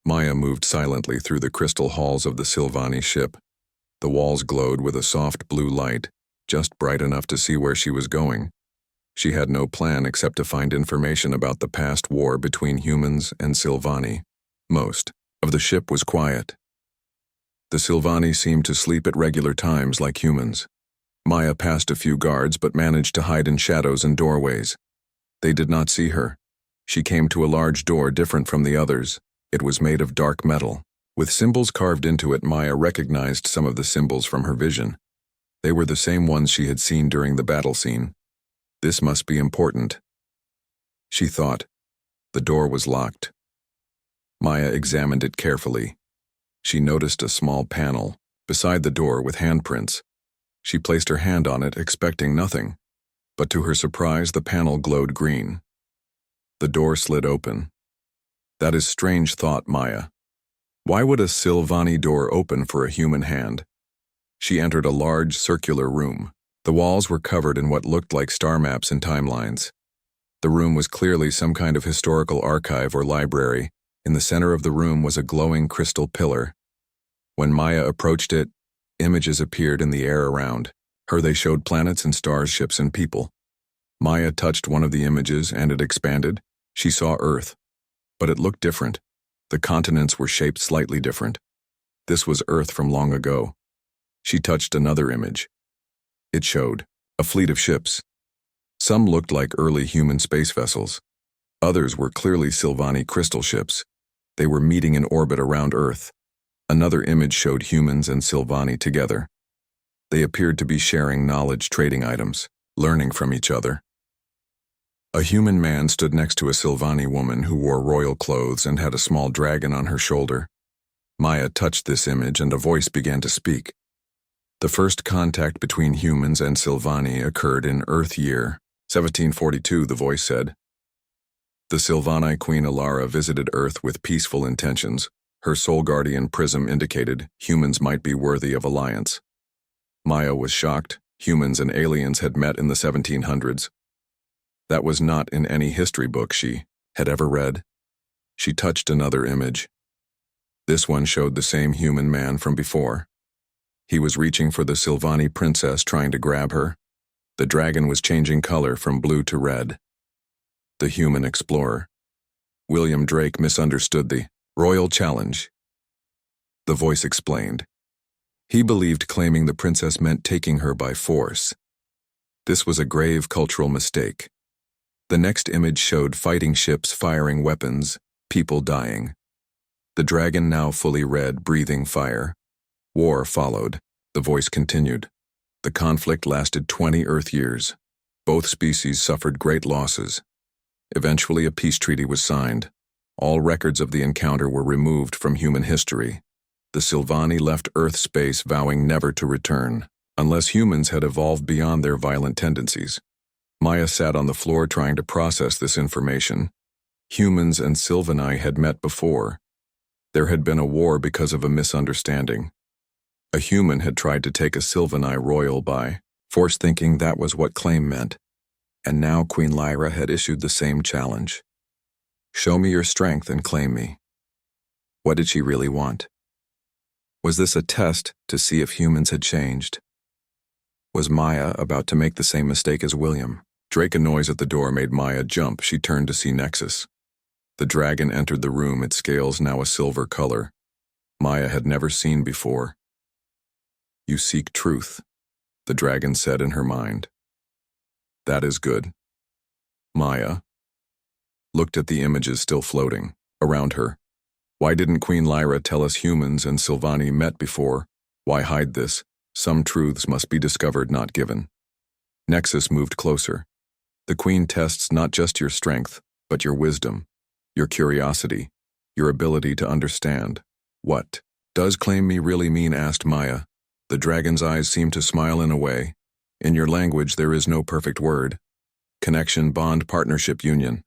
Maya moved silently through the crystal halls of the Sylvani ship. The walls glowed with a soft blue light, just bright enough to see where she was going. She had no plan except to find information about the past war between humans and Sylvani. Most of the ship was quiet. The Sylvani seemed to sleep at regular times like humans. Maya passed a few guards but managed to hide in shadows and doorways. They did not see her. She came to a large door different from the others. It was made of dark metal. With symbols carved into it, Maya recognized some of the symbols from her vision. They were the same ones she had seen during the battle scene. This must be important, she thought. The door was locked. Maya examined it carefully. She noticed a small panel beside the door with handprints. She placed her hand on it, expecting nothing, but to her surprise, the panel glowed green. The door slid open. That is strange, thought Maya. Why would a Sylvani door open for a human hand? She entered a large circular room. The walls were covered in what looked like star maps and timelines. The room was clearly some kind of historical archive or library. In the center of the room was a glowing crystal pillar. When Maya approached it, images appeared in the air around her. They showed planets and stars, ships and people. Maya touched one of the images and it expanded. She saw Earth, but it looked different. The continents were shaped slightly different. This was Earth from long ago. She touched another image. It showed a fleet of ships. Some looked like early human space vessels. Others were clearly Sylvani crystal ships. They were meeting in orbit around Earth. Another image showed humans and Sylvani together. They appeared to be sharing knowledge, trading items, learning from each other. A human man stood next to a Sylvani woman who wore royal clothes and had a small dragon on her shoulder. Maya touched this image and a voice began to speak. The first contact between humans and Sylvani occurred in Earth year 1742, the voice said. The Sylvani Queen Alara visited Earth with peaceful intentions. Her soul guardian prism indicated humans might be worthy of alliance. Maya was shocked. Humans and aliens had met in the 1700s. That was not in any history book she had ever read. She touched another image. This one showed the same human man from before. He was reaching for the Sylvani princess, trying to grab her. The dragon was changing color from blue to red. The human explorer. William Drake misunderstood the royal challenge. The voice explained. He believed claiming the princess meant taking her by force. This was a grave cultural mistake. The next image showed fighting ships firing weapons, people dying. The dragon now fully red, breathing fire. War followed. The voice continued. The conflict lasted 20 Earth years. Both species suffered great losses. Eventually, a peace treaty was signed. All records of the encounter were removed from human history. The Sylvani left Earth space, vowing never to return, unless humans had evolved beyond their violent tendencies. Maya sat on the floor trying to process this information. Humans and Sylvani had met before. There had been a war because of a misunderstanding. A human had tried to take a Sylvani royal by force, thinking that was what claim meant. And now Queen Lyra had issued the same challenge. Show me your strength and claim me. What did she really want? Was this a test to see if humans had changed? Was Maya about to make the same mistake as William? Drake, a noise at the door made Maya jump. She turned to see Nexus. The dragon entered the room, its scales now a silver color. Maya had never seen before. You seek truth, the dragon said in her mind. That is good. Maya looked at the images still floating around her. Why didn't Queen Lyra tell us humans and Sylvani met before? Why hide this? Some truths must be discovered, not given. Nexus moved closer. The Queen tests not just your strength, but your wisdom, your curiosity, your ability to understand. What does claim me really mean? Asked Maya. The dragon's eyes seemed to smile in a way. In your language, there is no perfect word. Connection, bond, partnership, union.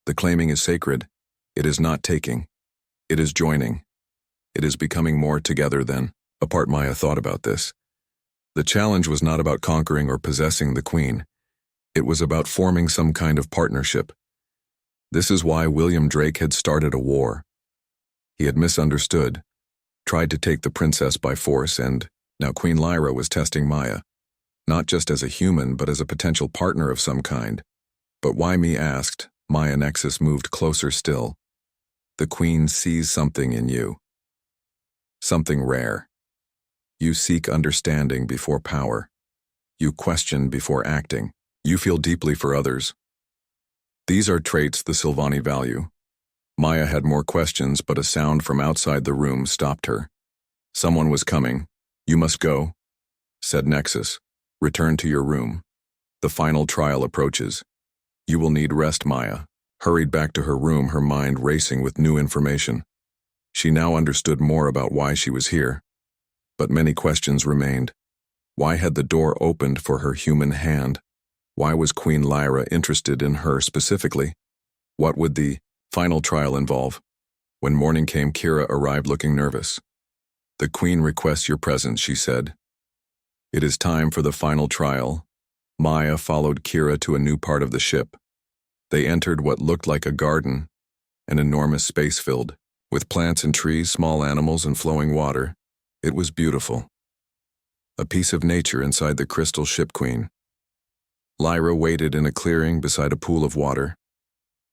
The claiming is sacred. It is not taking. It is joining. It is becoming more together than apart. Maya thought about this. The challenge was not about conquering or possessing the queen. It was about forming some kind of partnership. This is why William Drake had started a war. He had misunderstood, tried to take the princess by force, and now Queen Lyra was testing Maya, not just as a human but as a potential partner of some kind. But why, me asked. Maya Nexus moved closer still. The Queen sees something in you. Something rare. You seek understanding before power. You question before acting. You feel deeply for others. These are traits the Sylvani value. Maya had more questions, but a sound from outside the room stopped her. Someone was coming. You must go, said Nexus. Return to your room. The final trial approaches. You will need rest, Maya. Hurried back to her room, her mind racing with new information. She now understood more about why she was here. But many questions remained. Why had the door opened for her human hand? Why was Queen Lyra interested in her specifically? What would the final trial involve? When morning came, Kira arrived looking nervous. The Queen requests your presence, she said. It is time for the final trial. Maya followed Kira to a new part of the ship. They entered what looked like a garden, an enormous space filled with plants and trees, small animals, and flowing water. It was beautiful. A piece of nature inside the crystal ship queen. Lyra waited in a clearing beside a pool of water.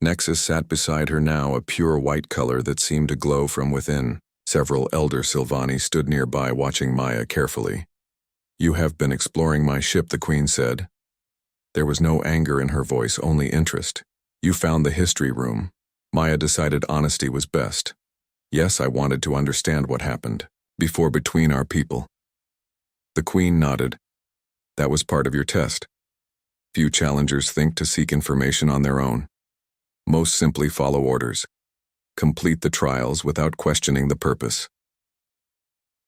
Nexus sat beside her now, a pure white color that seemed to glow from within. Several elder Sylvani stood nearby watching Maya carefully. You have been exploring my ship, the Queen said. There was no anger in her voice, only interest. You found the history room. Maya decided honesty was best. Yes, I wanted to understand what happened before between our people. The Queen nodded. That was part of your test. Few challengers think to seek information on their own. Most simply follow orders. Complete the trials without questioning the purpose.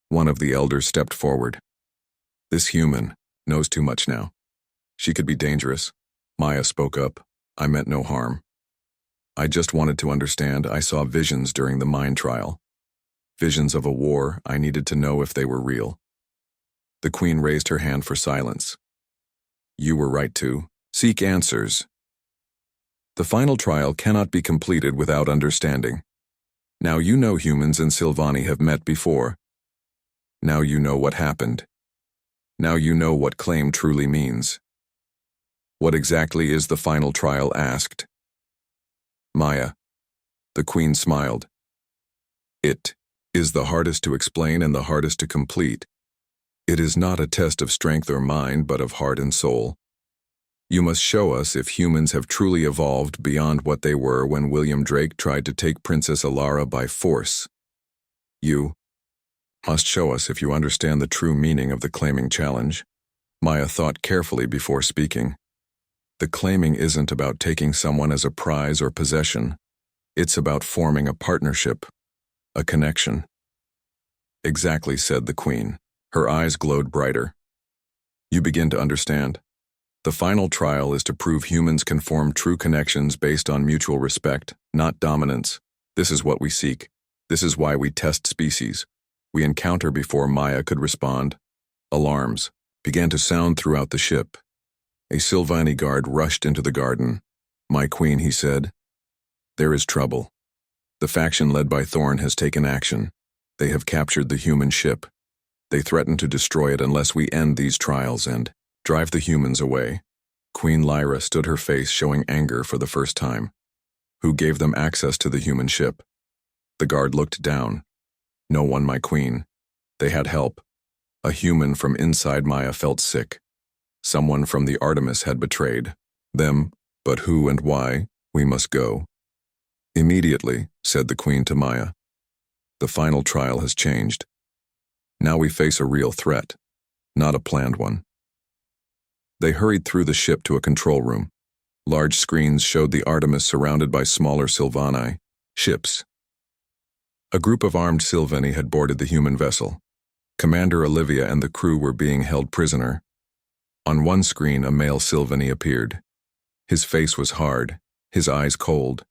One of the elders stepped forward. This human knows too much now. She could be dangerous. Maya spoke up. I meant no harm. I just wanted to understand. I saw visions during the mind trial. Visions of a war. I needed to know if they were real. The Queen raised her hand for silence. You were right to seek answers. The final trial cannot be completed without understanding. Now you know humans and Sylvani have met before. Now you know what happened. Now you know what claim truly means. What exactly is the final trial asked? Maya. The Queen smiled. It is the hardest to explain and the hardest to complete. It is not a test of strength or mind, but of heart and soul. You must show us if humans have truly evolved beyond what they were when William Drake tried to take Princess Alara by force. You must show us if you understand the true meaning of the claiming challenge. Maya thought carefully before speaking. The claiming isn't about taking someone as a prize or possession. It's about forming a partnership, a connection. Exactly, said the Queen. Her eyes glowed brighter. You begin to understand. The final trial is to prove humans can form true connections based on mutual respect, not dominance. This is what we seek. This is why we test species. We encounter before Maya could respond. Alarms began to sound throughout the ship. A Sylvani guard rushed into the garden. My Queen, he said. There is trouble. The faction led by Thorn has taken action. They have captured the human ship. They threaten to destroy it unless we end these trials and drive the humans away. Queen Lyra stood, her face showing anger for the first time. Who gave them access to the human ship? The guard looked down. No one, my Queen. They had help. A human from inside Maya felt sick. Someone from the Artemis had betrayed them, but who and why? We must go. Immediately, said the Queen to Maya. The final trial has changed. Now we face a real threat, not a planned one. They hurried through the ship to a control room. Large screens showed the Artemis surrounded by smaller Sylvani ships. A group of armed Sylvani had boarded the human vessel. Commander Olivia and the crew were being held prisoner. On one screen, a male Sylvani appeared. His face was hard, his eyes cold.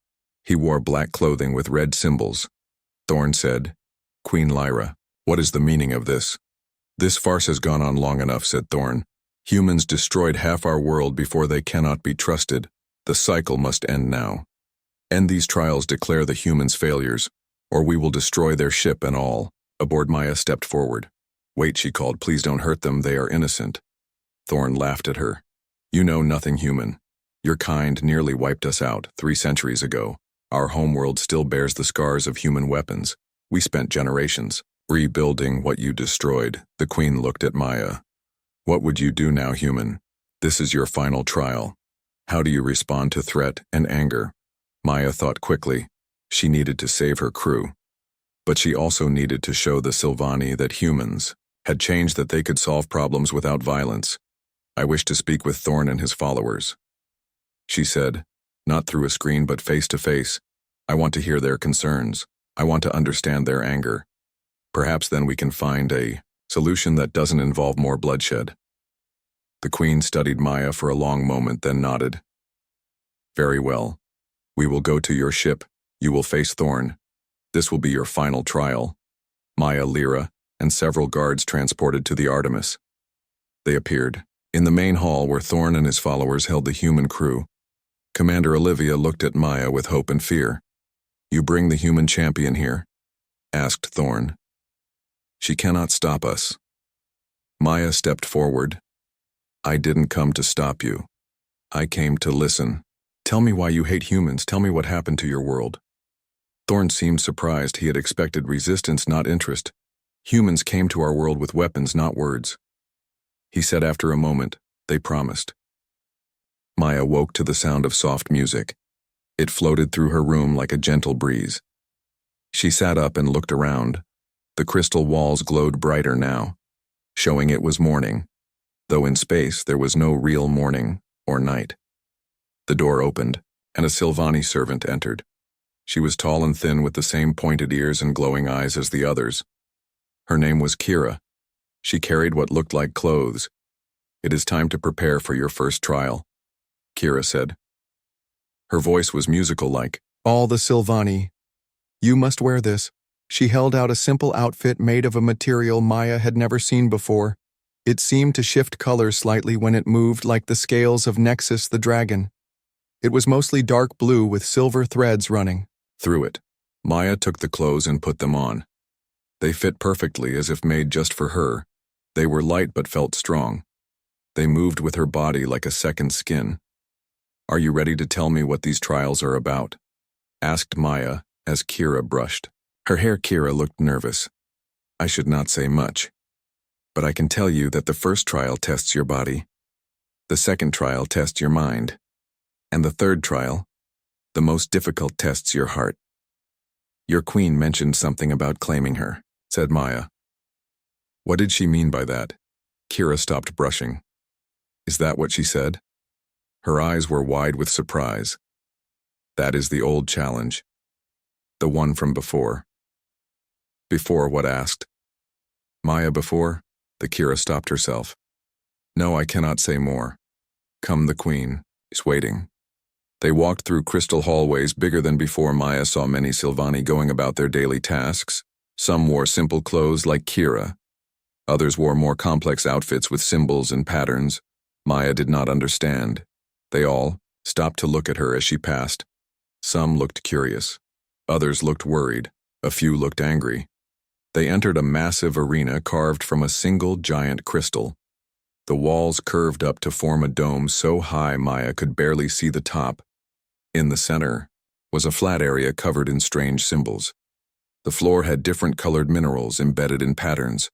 He wore black clothing with red symbols. Thorn said, Queen Lyra, what is the meaning of this? This farce has gone on long enough, said Thorn. Humans destroyed half our world before they cannot be trusted. The cycle must end now. End these trials, declare the humans failures. or we will destroy their ship and all." Aboard, Maya stepped forward. "Wait," she called, "please don't hurt them, they are innocent." Thorn laughed at her. "You know nothing human. Your kind nearly wiped us out 3 centuries ago. Our homeworld still bears the scars of human weapons. We spent generations rebuilding what you destroyed." The Queen looked at Maya. "What would you do now, human? This is your final trial. How do you respond to threat and anger?" Maya thought quickly. She needed to save her crew. But she also needed to show the Sylvani that humans had changed, that they could solve problems without violence. "I wish to speak with Thorn and his followers," she said, "not through a screen but face to face. I want to hear their concerns. I want to understand their anger. Perhaps then we can find a solution that doesn't involve more bloodshed." The Queen studied Maya for a long moment, then nodded. "Very well. We will go to your ship. You will face Thorn. This will be your final trial." Maya, Lyra, and several guards transported to the Artemis. They appeared in the main hall where Thorn and his followers held the human crew. Commander Olivia looked at Maya with hope and fear. "You bring the human champion here?" asked Thorn. "She cannot stop us." Maya stepped forward. "I didn't come to stop you. I came to listen. Tell me why you hate humans. Tell me what happened to your world." Thorn seemed surprised. He had expected resistance, not interest. "Humans came to our world with weapons, not words." He said after a moment, "They promised." Maya woke to the sound of soft music. It floated through her room like a gentle breeze. She sat up and looked around. The crystal walls glowed brighter now, showing it was morning, though in space there was no real morning or night. The door opened, and a Sylvani servant entered. She was tall and thin with the same pointed ears and glowing eyes as the others. Her name was Kira. She carried what looked like clothes. "It is time to prepare for your first trial," Kira said. Her voice was musical like, "All the Sylvani. You must wear this." She held out a simple outfit made of a material Maya had never seen before. It seemed to shift colors slightly when it moved, like the scales of Nexus the dragon. It was mostly dark blue with silver threads running through it. Maya took the clothes and put them on. They fit perfectly, as if made just for her. They were light but felt strong. They moved with her body like a second skin. "Are you ready to tell me what these trials are about?" asked Maya as Kira brushed her hair. Kira looked nervous. "I should not say much, but I can tell you that the first trial tests your body. The second trial tests your mind. And the third trial, the most difficult, tests your heart." "Your queen mentioned something about claiming her," said Maya. "What did she mean by that?" Kira stopped brushing. "Is that what she said?" Her eyes were wide with surprise. "That is the old challenge. The one from before." "Before what?" asked Maya. "Before?" The Kira stopped herself. "No, I cannot say more. Come, the queen is waiting." They walked through crystal hallways bigger than before. Maya saw many Sylvani going about their daily tasks. Some wore simple clothes like Kira. Others wore more complex outfits with symbols and patterns Maya did not understand. They all stopped to look at her as she passed. Some looked curious. Others looked worried. A few looked angry. They entered a massive arena carved from a single giant crystal. The walls curved up to form a dome so high Maya could barely see the top. In the center was a flat area covered in strange symbols. The floor had different colored minerals embedded in patterns.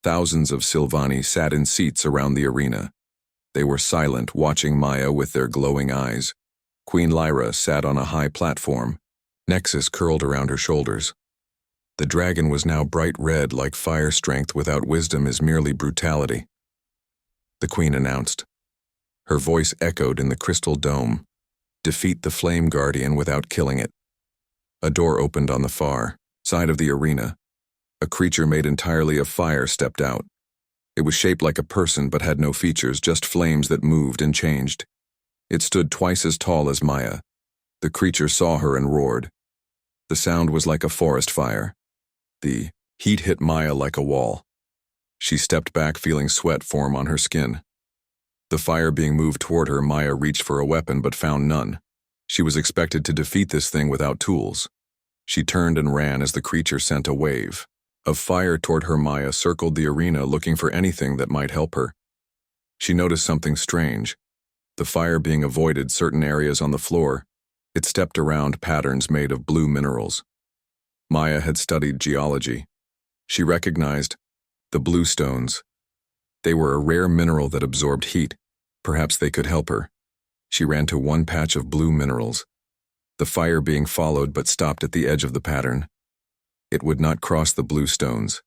Thousands of Sylvani sat in seats around the arena. They were silent, watching Maya with their glowing eyes. Queen Lyra sat on a high platform. Nexus curled around her shoulders. The dragon was now bright red, like fire. Strength without wisdom is merely brutality, the queen announced. Her voice echoed in the crystal dome. Defeat the flame guardian without killing it. A door opened on the far side of the arena. A creature made entirely of fire stepped out. It was shaped like a person but had no features, just flames that moved and changed. It stood twice as tall as Maya. The creature saw her and roared. The sound was like a forest fire. The heat hit Maya like a wall. She stepped back, feeling sweat form on her skin. The fire being moved toward her, Maya reached for a weapon but found none. She was expected to defeat this thing without tools. She turned and ran as the creature sent a wave of fire toward her. Maya circled the arena looking for anything that might help her. She noticed something strange. The fire being avoided certain areas on the floor. It stepped around patterns made of blue minerals. Maya had studied geology. She recognized the blue stones. They were a rare mineral that absorbed heat. Perhaps they could help her. She ran to one patch of blue minerals. The fire being followed but stopped at the edge of the pattern. It would not cross the blue stones.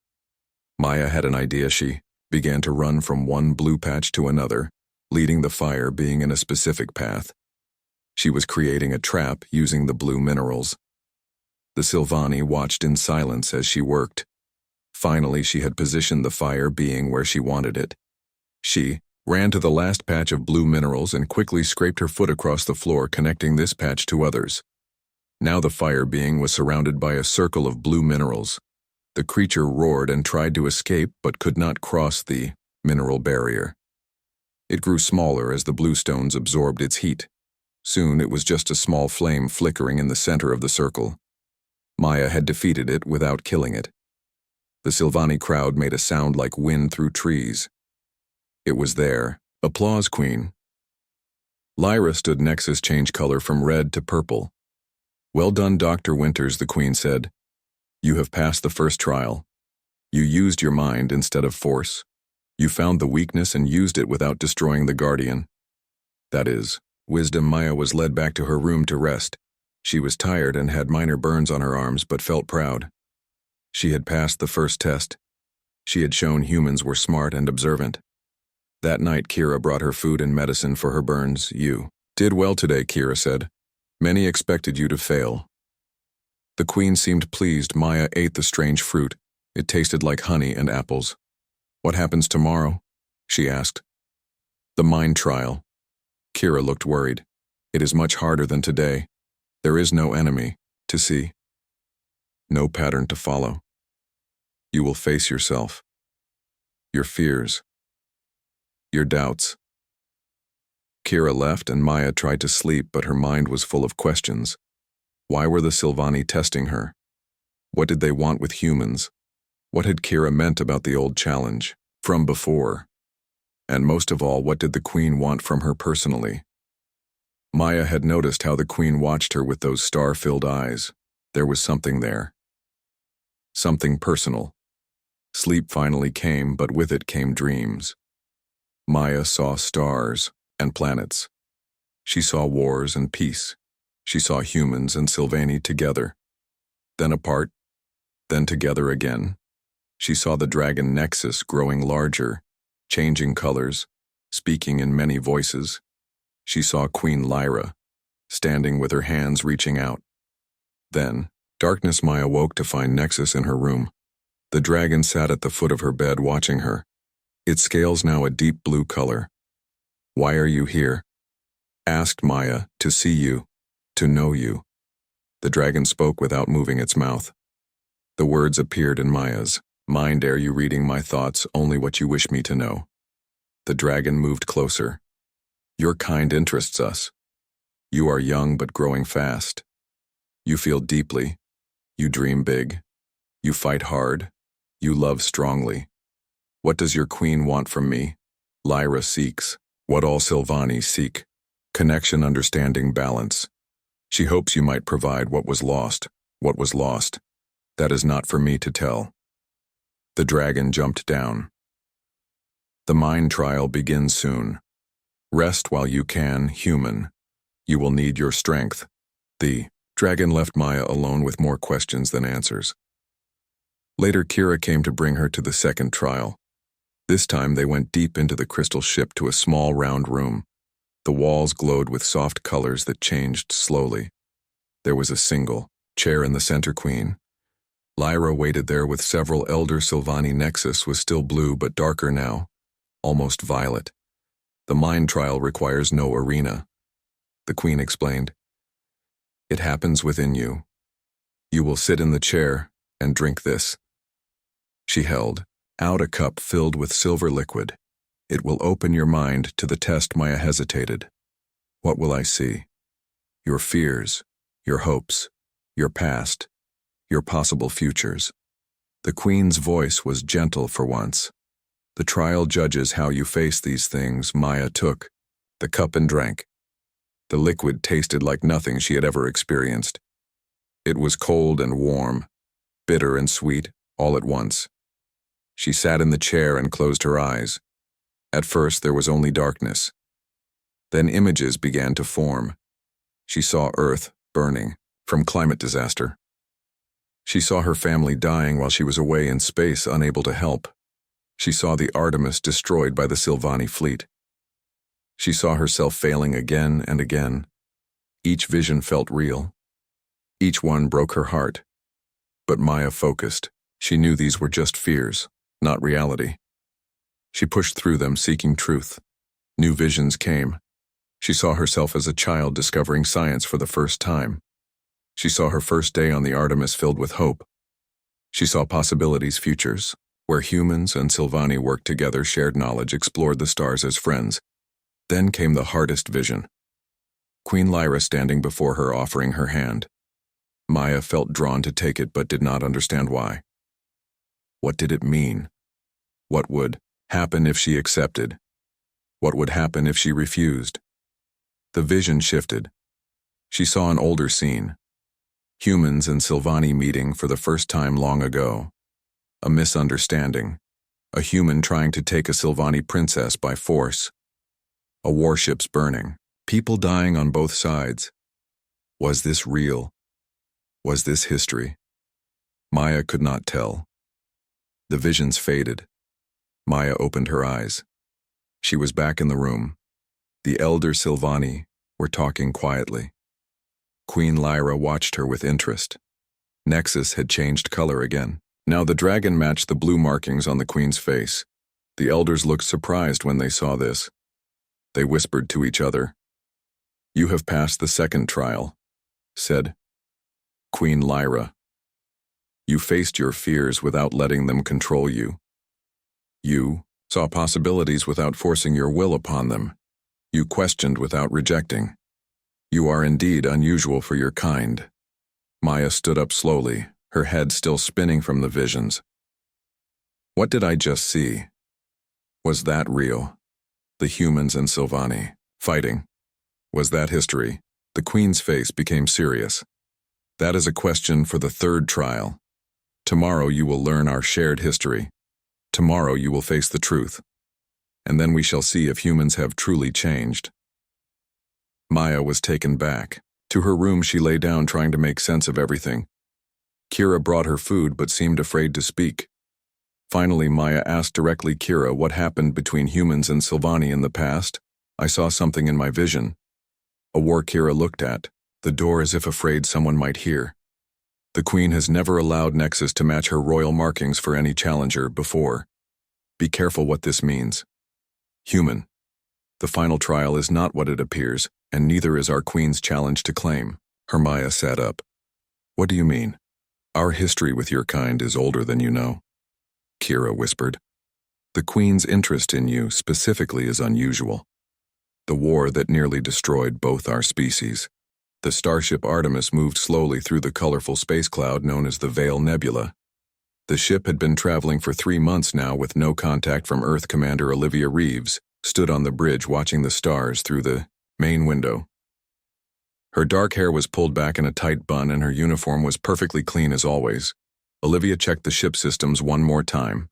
Maya had an idea. She began to run from one blue patch to another, leading the fire being in a specific path. She was creating a trap using the blue minerals. The Sylvani watched in silence as she worked. Finally, she had positioned the fire being where she wanted it. She ran to the last patch of blue minerals and quickly scraped her foot across the floor, connecting this patch to others. Now the fire being was surrounded by a circle of blue minerals. The creature roared and tried to escape but could not cross the mineral barrier. It grew smaller as the blue stones absorbed its heat. Soon it was just a small flame flickering in the center of the circle. Maya had defeated it without killing it. The Sylvani crowd made a sound like wind through trees. It was there. Applause, Queen. Lyra stood. Nexus changed color from red to purple. Well done, Dr. Winters, the Queen said. You have passed the first trial. You used your mind instead of force. You found the weakness and used it without destroying the Guardian. That is, wisdom. Maya was led back to her room to rest. She was tired and had minor burns on her arms but felt proud. She had passed the first test. She had shown humans were smart and observant. That night, Kira brought her food and medicine for her burns. You did well today, Kira said. Many expected you to fail. The Queen seemed pleased. Maya ate the strange fruit. It tasted like honey and apples. What happens tomorrow? She asked. The mind trial. Kira looked worried. It is much harder than today. There is no enemy to see. No pattern to follow. You will face yourself. Your fears. Your doubts. Kira left and Maya tried to sleep, but her mind was full of questions. Why were the Sylvani testing her? What did they want with humans? What had Kira meant about the old challenge from before? And most of all, what did the Queen want from her personally? Maya had noticed how the Queen watched her with those star-filled eyes. There was something there. Something personal. Sleep finally came, but with it came dreams. Maya saw stars and planets. She saw wars and peace. She saw humans and Sylvani together, then apart, then together again. She saw the dragon Nexus growing larger, changing colors, speaking in many voices. She saw Queen Lyra, standing with her hands reaching out. Then, darkness. Maya woke to find Nexus in her room. The dragon sat at the foot of her bed watching her. Its scales now a deep blue color. Why are you here? Asked Maya. To see you. To know you. The dragon spoke without moving its mouth. The words appeared in Maya's mind. Are you reading my thoughts? Only what you wish me to know. The dragon moved closer. Your kind interests us. You are young but growing fast. You feel deeply. You dream big. You fight hard. You love strongly. What does your queen want from me? Lyra seeks what all Sylvani seek. Connection, understanding, balance. She hopes you might provide what was lost. What was lost? That is not for me to tell. The dragon jumped down. The mind trial begins soon. Rest while you can, human. You will need your strength. The dragon left Maya alone with more questions than answers. Later, Kira came to bring her to the second trial. This time they went deep into the crystal ship to a small round room. The walls glowed with soft colors that changed slowly. There was a single chair in the center. Queen Lyra waited there with several elder Sylvani. Nexus was still blue but darker now, almost violet. The mind trial requires no arena. The Queen explained. It happens within you. You will sit in the chair and drink this. She held out a cup filled with silver liquid. It will open your mind to the test. Maya hesitated. What will I see? Your fears, your hopes, your past. your possible futures. The Queen's voice was gentle for once. The trial judges how you face these things. Maya took the cup and drank. The liquid tasted like nothing she had ever experienced. It was cold and warm, bitter and sweet, all at once. She sat in the chair and closed her eyes. At first there was only darkness. Then images began to form. She saw Earth burning from climate disaster. She saw her family dying while she was away in space, unable to help. She saw the Artemis destroyed by the Sylvani fleet. She saw herself failing again and again. Each vision felt real. Each one broke her heart. But Maya focused. She knew these were just fears, not reality. She pushed through them, seeking truth. New visions came. She saw herself as a child discovering science for the first time. She saw her first day on the Artemis filled with hope. She saw possibilities, futures, where humans and Sylvani worked together, shared knowledge, explored the stars as friends. Then came the hardest vision. Queen Lyra standing before her, offering her hand. Maya felt drawn to take it but did not understand why. What did it mean? What would happen if she accepted? What would happen if she refused? The vision shifted. She saw an older scene. Humans and Sylvani meeting for the first time long ago. A misunderstanding. A human trying to take a Sylvani princess by force. A warships burning. People dying on both sides. Was this real? Was this history? Maya could not tell. The visions faded. Maya opened her eyes. She was back in the room. The elder Sylvani were talking quietly. Queen Lyra watched her with interest. Nexus had changed color again. Now the dragon matched the blue markings on the queen's face. The elders looked surprised when they saw this. They whispered to each other. "You have passed the second trial," said Queen Lyra. "You faced your fears without letting them control you. You saw possibilities without forcing your will upon them. You questioned without rejecting. You are indeed unusual for your kind." Maya stood up slowly, her head still spinning from the visions. What did I just see? Was that real? The humans and Sylvani fighting. Was that history? The queen's face became serious. "That is a question for the third trial. Tomorrow you will learn our shared history. Tomorrow you will face the truth. And then we shall see if humans have truly changed." Maya was taken back. To her room she lay down, trying to make sense of everything. Kira brought her food but seemed afraid to speak. Finally Maya asked directly, "Kira, what happened between humans and Sylvani in the past? I saw something in my vision." A war. Kira looked at the door as if afraid someone might hear. "The queen has never allowed Nexus to match her royal markings for any challenger before. Be careful what this means. Human. The final trial is not what it appears, and neither is our queen's challenge to claim." Maya sat up. "What do you mean? Our history with your kind is older than you know." Kira whispered. "The queen's interest in you specifically is unusual. The war that nearly destroyed both our species." The starship Artemis moved slowly through the colorful space cloud known as the Veil Nebula. The ship had been traveling for 3 months now with no contact from Earth. Commander Olivia Reeves stood on the bridge watching the stars through the main window. Her dark hair was pulled back in a tight bun and her uniform was perfectly clean as always. Olivia checked the ship systems one more time.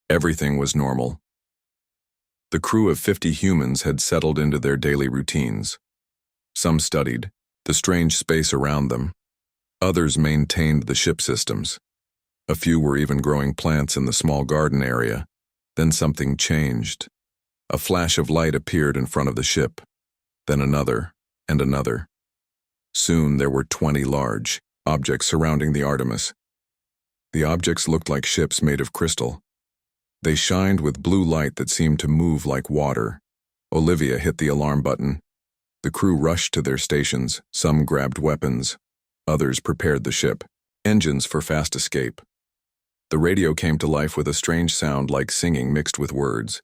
Everything was normal. The crew of 50 humans had settled into their daily routines. Some studied the strange space around them. Others maintained the ship systems. A few were even growing plants in the small garden area. Then something changed. A flash of light appeared in front of the ship. Then another, and another. Soon there were 20 large objects surrounding the Artemis. The objects looked like ships made of crystal. They shined with blue light that seemed to move like water. Olivia hit the alarm button. The crew rushed to their stations. Some grabbed weapons. Others prepared the ship. Engines for fast escape. The radio came to life with a strange sound like singing mixed with words.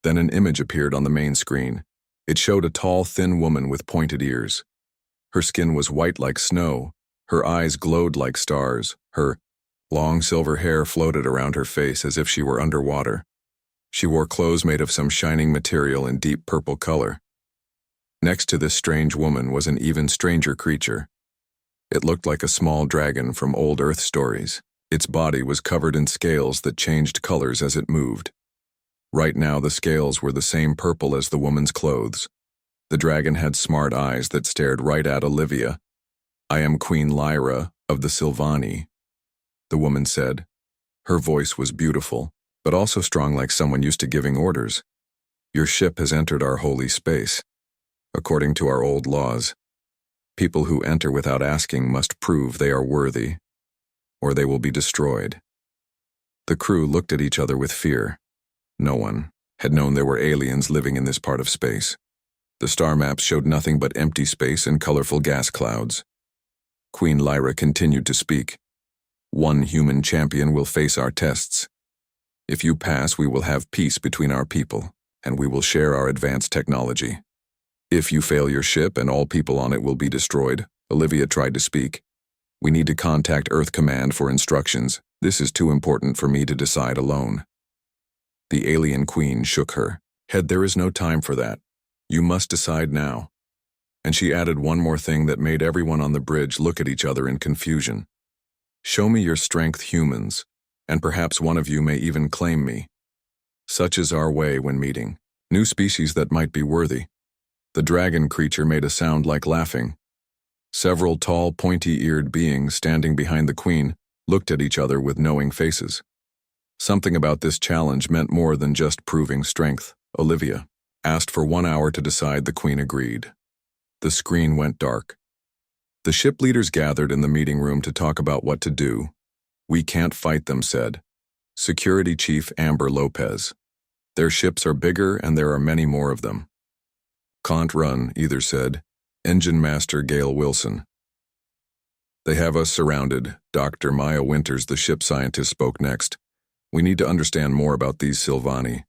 Then an image appeared on the main screen. It showed a tall, thin woman with pointed ears. Her skin was white like snow, Her eyes glowed like stars. Her long silver hair floated around her face as if she were underwater. She wore clothes made of some shining material in deep purple color. Next to this strange woman was an even stranger creature. It looked like a small dragon from old Earth stories. Its body was covered in scales that changed colors as it moved. Right now the scales were the same purple as the woman's clothes. The dragon had smart eyes that stared right at Olivia. "I am Queen Lyra of the Sylvani," the woman said. Her voice was beautiful, but also strong like someone used to giving orders. "Your ship has entered our holy space. According to our old laws, people who enter without asking must prove they are worthy, or they will be destroyed." The crew looked at each other with fear. No one had known there were aliens living in this part of space. The star maps showed nothing but empty space and colorful gas clouds. Queen Lyra continued to speak. "One human champion will face our tests. If you pass, we will have peace between our people, and we will share our advanced technology. If you fail, your ship and all people on it will be destroyed." Olivia tried to speak. "We need to contact Earth Command for instructions. This is too important for me to decide alone." The alien queen shook her head. "There is no time for that. You must decide now." And she added one more thing that made everyone on the bridge look at each other in confusion. "Show me your strength, humans, and perhaps one of you may even claim me. Such is our way when meeting new species that might be worthy." The dragon creature made a sound like laughing. Several tall, pointy-eared beings standing behind the queen looked at each other with knowing faces. Something about this challenge meant more than just proving strength. Olivia asked for 1 hour to decide. The queen agreed. The screen went dark. The ship leaders gathered in the meeting room to talk about what to do. "We can't fight them," said Security Chief Amber Lopez. "Their ships are bigger and there are many more of them." "Can't run," either said Engine Master Gail Wilson. "They have us surrounded." Dr. Maya Winters, the ship scientist, spoke next. "We need to understand more about these Sylvani.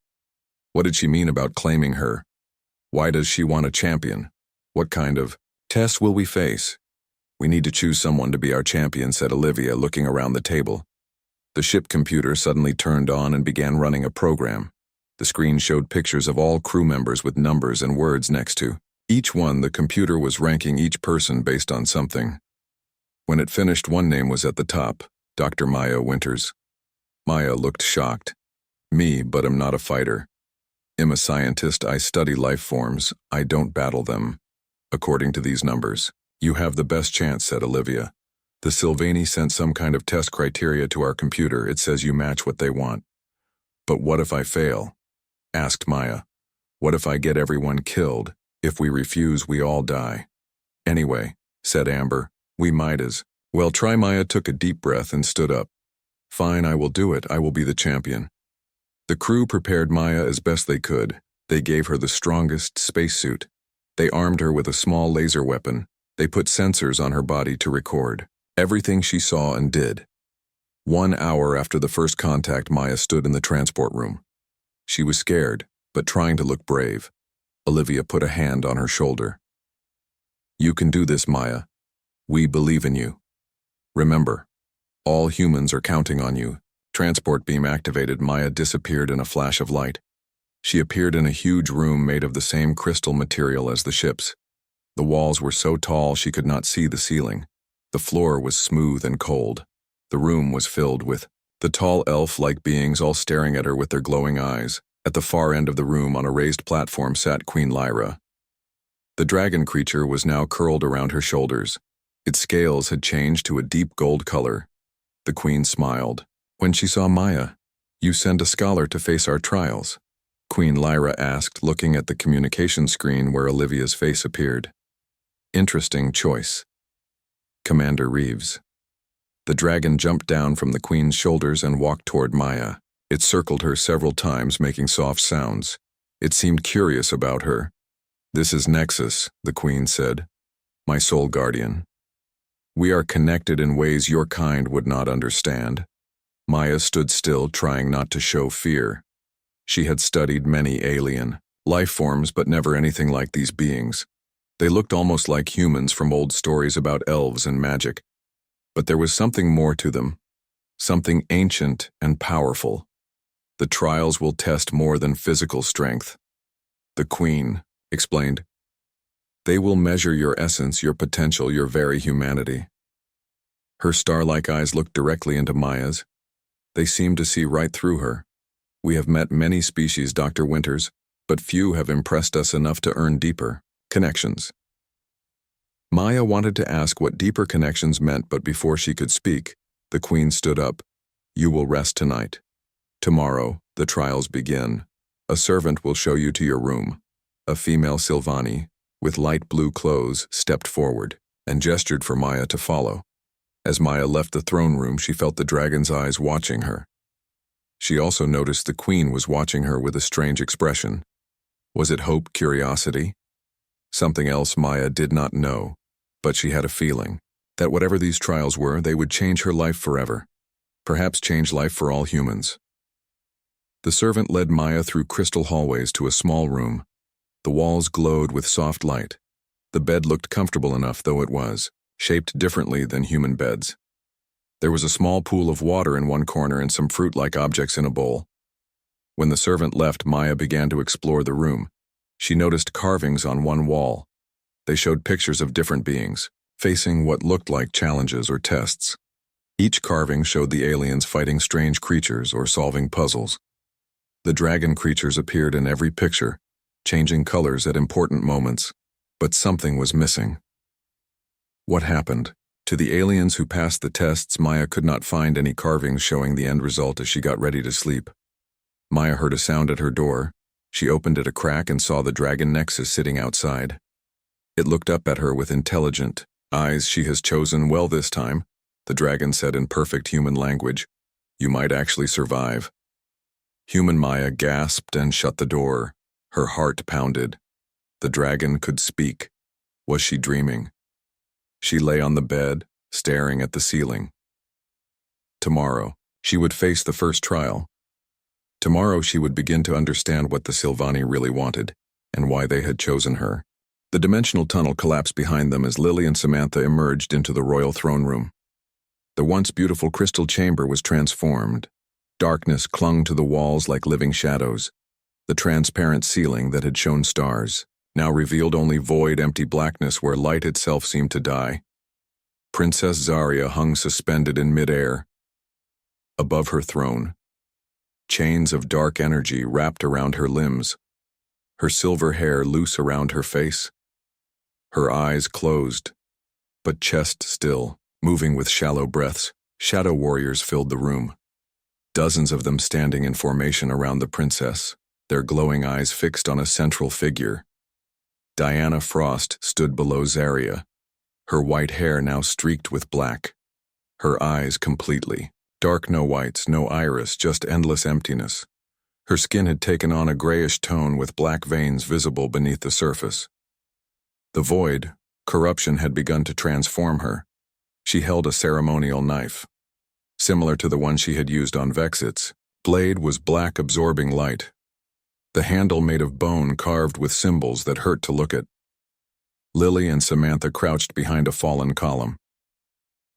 What did she mean about claiming her? Why does she want a champion? What kind of tests will we face?" "We need to choose someone to be our champion," said Olivia, looking around the table. The ship computer suddenly turned on and began running a program. The screen showed pictures of all crew members with numbers and words next to each one. The computer was ranking each person based on something. When it finished, one name was at the top: Dr. Maya Winters. Maya looked shocked. "Me, but I'm not a fighter. I'm a scientist. I study life forms. I don't battle them. According to these numbers, you have the best chance," said Olivia. "The Sylvani sent some kind of test criteria to our computer. It says you match what they want." "But what if I fail?" asked Maya. "What if I get everyone killed? If we refuse, we all die." "Anyway," said Amber, "we might as well try." Maya took a deep breath and stood up. "Fine, I will do it. I will be the champion." The crew prepared Maya as best they could. They gave her the strongest spacesuit. They armed her with a small laser weapon. They put sensors on her body to record everything she saw and did. 1 hour after the first contact, Maya stood in the transport room. She was scared, but trying to look brave. Olivia put a hand on her shoulder. "You can do this, Maya. We believe in you. Remember, all humans are counting on you." Transport beam activated. Maya disappeared in a flash of light. She appeared in a huge room made of the same crystal material as the ship's. The walls were so tall she could not see the ceiling. The floor was smooth and cold. The room was filled with the tall elf-like beings, all staring at her with their glowing eyes. At the far end of the room, on a raised platform, sat Queen Lyra. The dragon creature was now curled around her shoulders. Its scales had changed to a deep gold color. The queen smiled. "When she saw Maya, you send a scholar to face our trials?" Queen Lyra asked, looking at the communication screen where Olivia's face appeared. "Interesting choice. Commander Reeves." The dragon jumped down from the queen's shoulders and walked toward Maya. It circled her several times, making soft sounds. It seemed curious about her. "This is Nexus," the queen said. "My soul guardian. We are connected in ways your kind would not understand." Maya stood still, trying not to show fear. She had studied many alien life forms, but never anything like these beings. They looked almost like humans from old stories about elves and magic. But there was something more to them, something ancient and powerful. The trials will test more than physical strength. The Queen explained. They will measure your essence, your potential, your very humanity. Her star-like eyes looked directly into Maya's. They seemed to see right through her. We have met many species, Dr. Winters, but few have impressed us enough to earn deeper connections. Maya wanted to ask what deeper connections meant, but before she could speak, the Queen stood up. You will rest tonight. Tomorrow, the trials begin. A servant will show you to your room. A female Silvani, with light blue clothes, stepped forward and gestured for Maya to follow. As Maya left the throne room, she felt the dragon's eyes watching her. She also noticed the Queen was watching her with a strange expression. Was it hope, curiosity? Something else Maya did not know, but she had a feeling that whatever these trials were, they would change her life forever. Perhaps change life for all humans. The servant led Maya through crystal hallways to a small room. The walls glowed with soft light. The bed looked comfortable enough, though it was shaped differently than human beds. There was a small pool of water in one corner and some fruit-like objects in a bowl. When the servant left, Maya began to explore the room. She noticed carvings on one wall. They showed pictures of different beings, facing what looked like challenges or tests. Each carving showed the aliens fighting strange creatures or solving puzzles. The dragon creatures appeared in every picture, changing colors at important moments, but something was missing. What happened? To the aliens who passed the tests, Maya could not find any carvings showing the end result as she got ready to sleep. Maya heard a sound at her door. She opened it a crack and saw the dragon Nexus sitting outside. It looked up at her with intelligent eyes. She has chosen well this time, the dragon said in perfect human language. You might actually survive. Human Maya gasped and shut the door. Her heart pounded. The dragon could speak. Was she dreaming? She lay on the bed, staring at the ceiling. Tomorrow, she would face the first trial. Tomorrow she would begin to understand what the Silvani really wanted, and why they had chosen her. The dimensional tunnel collapsed behind them as Lily and Samantha emerged into the royal throne room. The once beautiful crystal chamber was transformed. Darkness clung to the walls like living shadows. The transparent ceiling that had shown stars now revealed only void, empty blackness where light itself seemed to die. Princess Zarya hung suspended in midair. Above her throne, chains of dark energy wrapped around her limbs, her silver hair loose around her face. Her eyes closed, but chest still, moving with shallow breaths. Shadow warriors filled the room. Dozens of them standing in formation around the princess, their glowing eyes fixed on a central figure. Diana Frost stood below Zarya, her white hair now streaked with black. Her eyes completely dark, no whites, no iris, just endless emptiness. Her skin had taken on a grayish tone with black veins visible beneath the surface. The void, corruption had begun to transform her. She held a ceremonial knife, similar to the one she had used on Vexit's. Blade was black, absorbing light. The handle made of bone carved with symbols that hurt to look at. Lily and Samantha crouched behind a fallen column.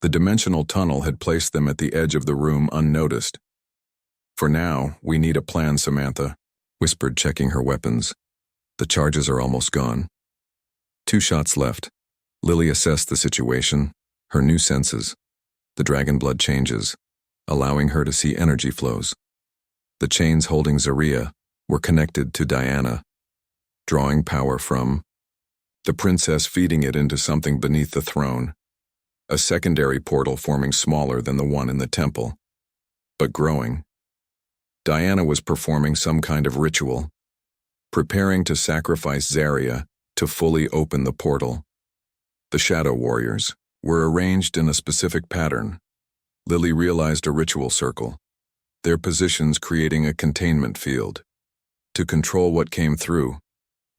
The dimensional tunnel had placed them at the edge of the room unnoticed. For now, we need a plan, Samantha whispered, checking her weapons. The charges are almost gone. 2 shots left. Lily assessed the situation, her new senses. The dragon blood changes, allowing her to see energy flows. The chains holding Zarya were connected to Diana, drawing power from the princess, feeding it into something beneath the throne. A secondary portal forming smaller than the one in the temple, but growing. Diana was performing some kind of ritual, preparing to sacrifice Zarya to fully open the portal. The shadow warriors were arranged in a specific pattern. Lily realized a ritual circle, their positions creating a containment field. To control what came through,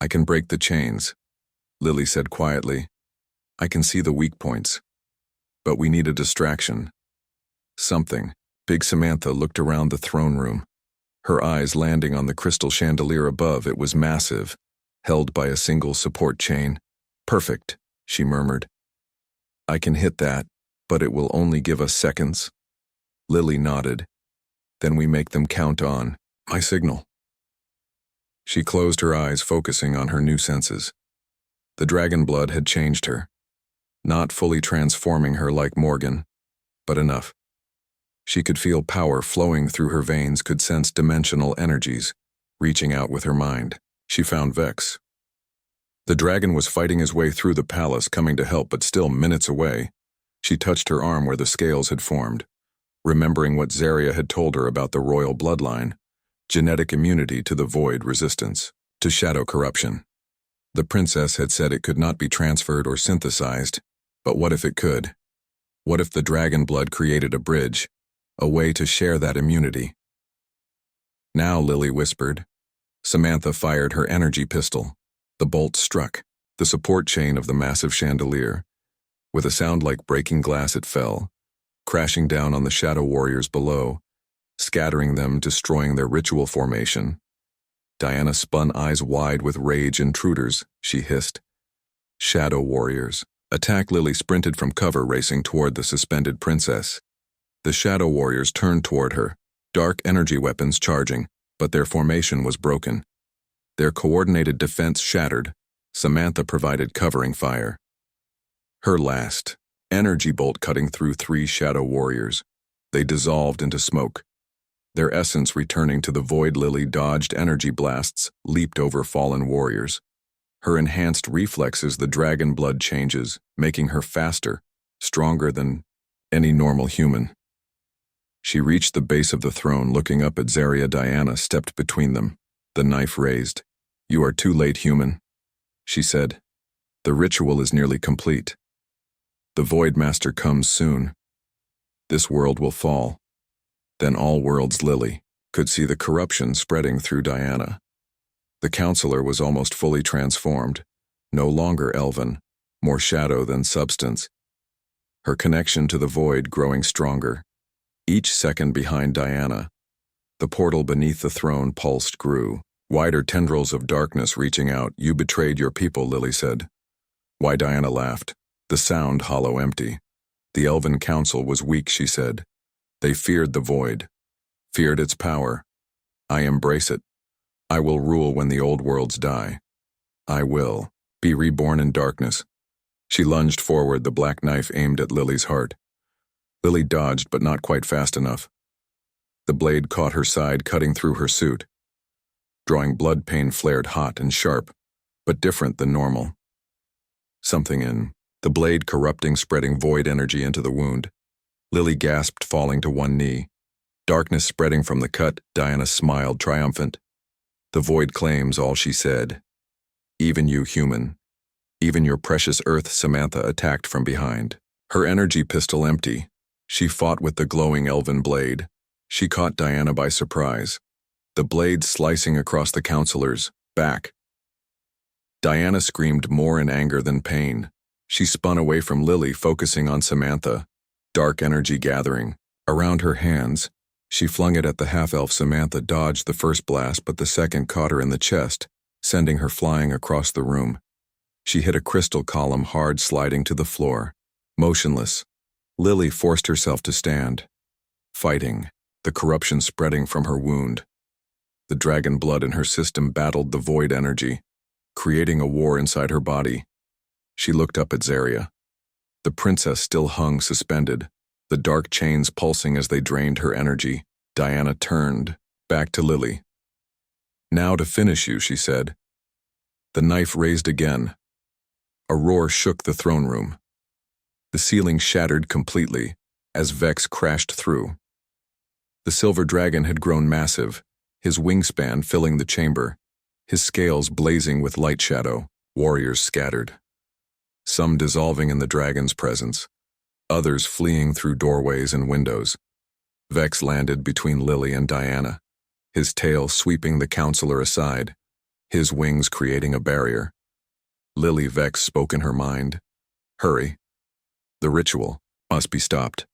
I can break the chains, Lily said quietly. I can see the weak points. But we need a distraction. Something. Big Samantha looked around the throne room, her eyes landing on the crystal chandelier above. It was massive, held by a single support chain. Perfect, she murmured. I can hit that, But it will only give us seconds. Lily nodded. Then we make them count on my signal. She closed her eyes, focusing on her new senses. The dragon blood had changed her. Not fully transforming her like Morgan, but enough. She could feel power flowing through her veins, could sense dimensional energies, reaching out with her mind. She found Vex. The dragon was fighting his way through the palace, coming to help, but still minutes away. She touched her arm where the scales had formed, remembering what Zarya had told her about the royal bloodline, genetic immunity to the void, resistance to shadow corruption. The princess had said it could not be transferred or synthesized, but what if it could? What if the dragon blood created a bridge, a way to share that immunity? Now, Lily whispered. Samantha fired her energy pistol. The bolt struck the support chain of the massive chandelier. With a sound like breaking glass, it fell, crashing down on the shadow warriors below, scattering them, destroying their ritual formation. Diana spun, eyes wide with rage. Intruders, she hissed. Shadow warriors. Attack! Lily sprinted from cover, racing toward the suspended princess. The shadow warriors turned toward her, dark energy weapons charging, but their formation was broken. Their coordinated defense shattered. Samantha provided covering fire. Her last energy bolt cutting through 3 shadow warriors. They dissolved into smoke. Their essence returning to the void. Lily dodged energy blasts, leaped over fallen warriors. Her enhanced reflexes, the dragon blood changes, making her faster, stronger than any normal human. She reached the base of the throne, looking up at Zarya. Diana stepped between them, the knife raised. You are too late, human, she said. The ritual is nearly complete. The Void Master comes soon. This world will fall. Then all worlds. Lily could see the corruption spreading through Diana. The counselor was almost fully transformed, no longer elven, more shadow than substance. Her connection to the void growing stronger. Each second behind Diana, the portal beneath the throne pulsed, grew. Wider tendrils of darkness reaching out. You betrayed your people, Lily said. Why? Diana laughed, the sound hollow, empty. The elven council was weak, she said. They feared the void, feared its power. I embrace it. I will rule when the old worlds die. I will be reborn in darkness. She lunged forward, the black knife aimed at Lily's heart. Lily dodged, but not quite fast enough. The blade caught her side, cutting through her suit. Drawing blood, pain flared hot and sharp, but different than normal. Something in the blade corrupting, spreading void energy into the wound. Lily gasped, falling to one knee. Darkness spreading from the cut. Diana smiled, triumphant. The void claims all, she said. Even you, human. Even your precious earth. Samantha attacked from behind. Her energy pistol empty. She fought with the glowing elven blade. She caught Diana by surprise, the blade slicing across the counselor's back. Diana screamed more in anger than pain. She spun away from Lily, focusing on Samantha, dark energy gathering around her hands. She flung it at the half-elf. Samantha dodged the first blast, but the second caught her in the chest, sending her flying across the room. She hit a crystal column hard, sliding to the floor. Motionless, Lily forced herself to stand, fighting, the corruption spreading from her wound. The dragon blood in her system battled the void energy, creating a war inside her body. She looked up at Zarya. The princess still hung suspended, the dark chains pulsing as they drained her energy. Diana turned, back to Lily. Now to finish you, she said. The knife raised again. A roar shook the throne room. The ceiling shattered completely as Vex crashed through. The silver dragon had grown massive, his wingspan filling the chamber, his scales blazing with light shadow. Warriors scattered, some dissolving in the dragon's presence, others fleeing through doorways and windows. Vex landed between Lily and Diana, his tail sweeping the counselor aside, his wings creating a barrier. Lily. Vex spoke in her mind. Hurry. The ritual must be stopped.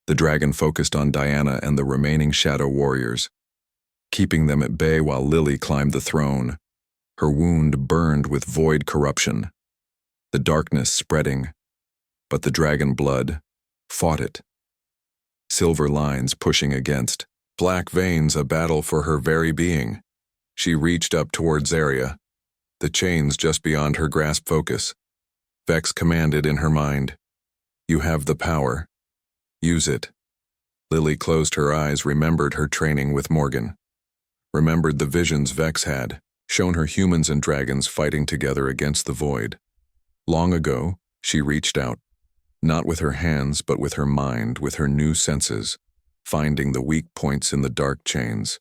The dragon focused on Diana and the remaining shadow warriors, keeping them at bay while Lily climbed the throne. Her wound burned with void corruption, the darkness spreading, but the dragon blood, fought it. Silver lines pushing against, black veins a battle for her very being. She reached up toward Zarya, the chains just beyond her grasp focus. Vex commanded in her mind, "You have the power. Use it." Lily closed her eyes, remembered her training with Morgan. Remembered the visions Vex had, shown her humans and dragons fighting together against the void. Long ago, she reached out, not with her hands but with her mind, with her new senses, finding the weak points in the dark chains,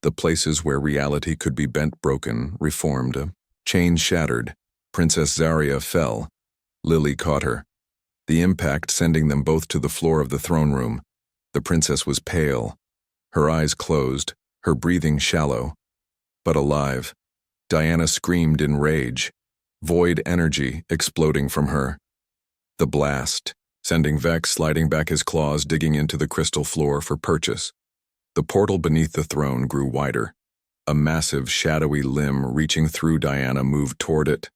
the places where reality could be bent, broken, reformed. Chains shattered. Princess Zarya fell. Lily caught her, the impact sending them both to the floor of the throne room. The princess was pale, her eyes closed, her breathing shallow, but alive. Diana screamed in rage, void energy exploding from her. The blast, sending Vex sliding back, his claws digging into the crystal floor for purchase. The portal beneath the throne grew wider. A massive, shadowy limb reaching through Diana moved toward it.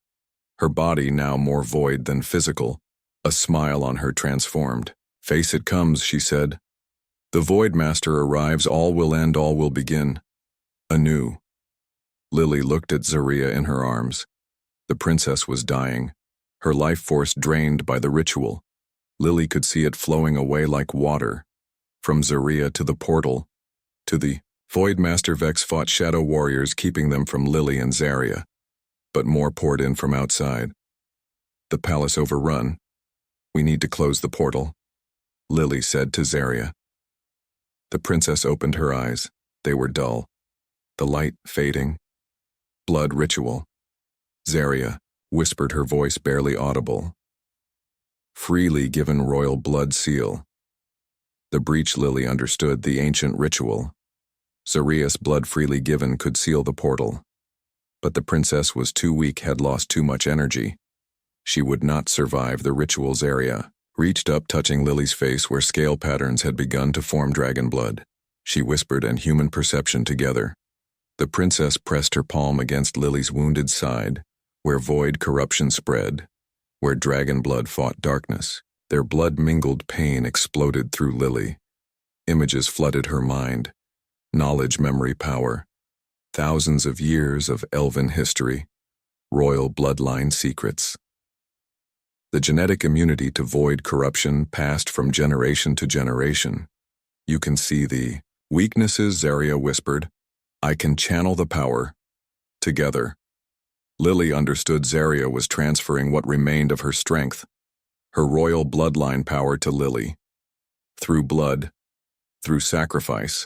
Her body now more void than physical, a smile on her transformed. "Face it comes," she said. "The Void Master arrives, all will end, all will begin. Anew." Lily looked at Zarya in her arms. The princess was dying, her life force drained by the ritual. Lily could see it flowing away like water, from Zarya to the portal, to the Void Master. Vex fought shadow warriors, keeping them from Lily and Zarya, but more poured in from outside. "The palace overrun. We need to close the portal," Lily said to Zarya. The princess opened her eyes. They were dull, the light fading. "Blood ritual," Zarya whispered, her voice barely audible. "Freely given royal blood seal." The breach, Lily understood, the ancient ritual. Zarya's blood freely given could seal the portal. But the princess was too weak, had lost too much energy. She would not survive the ritual's area. Reached up, touching Lily's face where scale patterns had begun to form dragon blood. She whispered and human perception together. The princess pressed her palm against Lily's wounded side, where void corruption spread, where dragon blood fought darkness. Their blood-mingled pain exploded through Lily. Images flooded her mind. Knowledge, memory, power. Thousands of years of elven history. Royal bloodline secrets. The genetic immunity to void corruption passed from generation to generation. "You can see the weaknesses," Zarya whispered. "I can channel the power." Together. Lily understood Zarya was transferring what remained of her strength, her royal bloodline power to Lily. Through blood, through sacrifice.